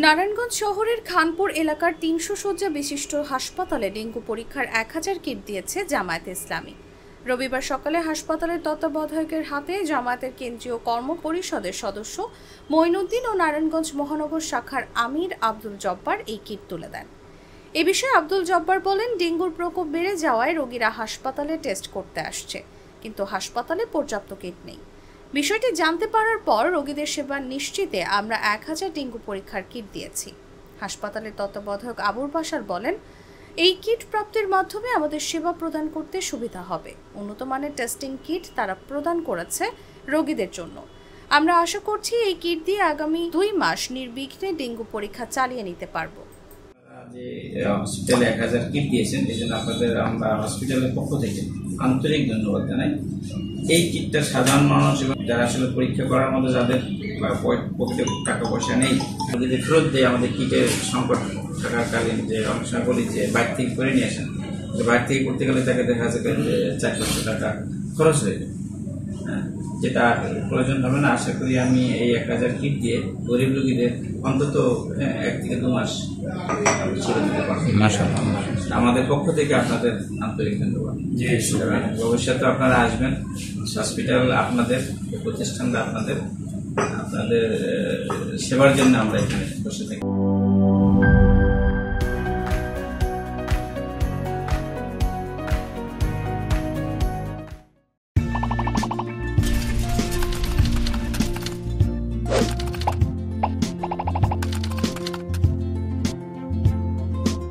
নারায়ণগঞ্জ শহরের খানপুর এলাকার ৩০০ শয্যা বিশিষ্ট হাসপাতালে ডেঙ্গু পরীক্ষার ১,০০০ কিট দিয়েছে জামায়াতে ইসলামী। রবিবার সকালে হাসপাতালের তত্ত্বাবধায়কের হাতে জামায়াতের কেন্দ্রীয় কর্ম পরিষদের সদস্য মঈনুদ্দিন ও নারায়ণগঞ্জ মহানগর শাখার আমির আব্দুল জব্বার এই কিট তুলে দেন। এ বিষয়ে আব্দুল জব্বার বলেন, ডেঙ্গুর প্রকোপ বেড়ে যাওয়ায় রোগীরা হাসপাতালে টেস্ট করতে আসছে, কিন্তু হাসপাতালে পর্যাপ্ত কিট নেই। বিষয়টি জানতে পারার পর রোগীদের সেবা নিশ্চিতে আমরা ১,০০০ ডেঙ্গু পরীক্ষার কিট দিয়েছি। হাসপাতালের তত্ত্বাবধায়ক আবুল বাশার বলেন, এই কিট প্রাপ্তির মাধ্যমে আমাদের সেবা প্রদান করতে সুবিধা হবে। উন্নত মানের টেস্টিং কিট তারা প্রদান করেছে রোগীদের জন্য। আমরা আশা করছি এই কিট দিয়ে আগামী ২ মাস নির্বিঘ্নে ডেঙ্গু পরীক্ষা চালিয়ে নিতে পারব। যে হসপিটালে ১,০০০ কিট দিয়েছেন, এই জন্য আপনাদের আমরা হসপিটালের পক্ষ থেকে আন্তরিক ধন্যবাদ জানাই। এই কিটটা সাধারণ মানুষ এবং যারা আসলে পরীক্ষা করার মতো যাদের পকেটে টাকা পয়সা নেই, যদি ফেরত দেয় আমাদের কিটের সংকট থাকাকালীন, যে অনেক সময় বলি যে বাইরে থেকে করে নিয়ে আসেন, বাইরে থেকে করতে গেলে তাকে দেখা যাবে যে ৪-৫০০ টাকা খরচ হয়ে যায়, যেটা প্রয়োজন হবে না। আশা করি আমি এই ১,০০০ কিট দিয়ে গরিব রোগীদের অন্তত ১ থেকে ২ মাস ছেড়ে দিতে পারবো। আমাদের পক্ষ থেকে আপনাদের আন্তরিক ধন্যবাদ। ভবিষ্যতে আপনারা আসবেন, হসপিটাল আপনাদের, প্রতিষ্ঠানটা আপনাদের সেবার জন্য আমরা এখানে বসে থাকি।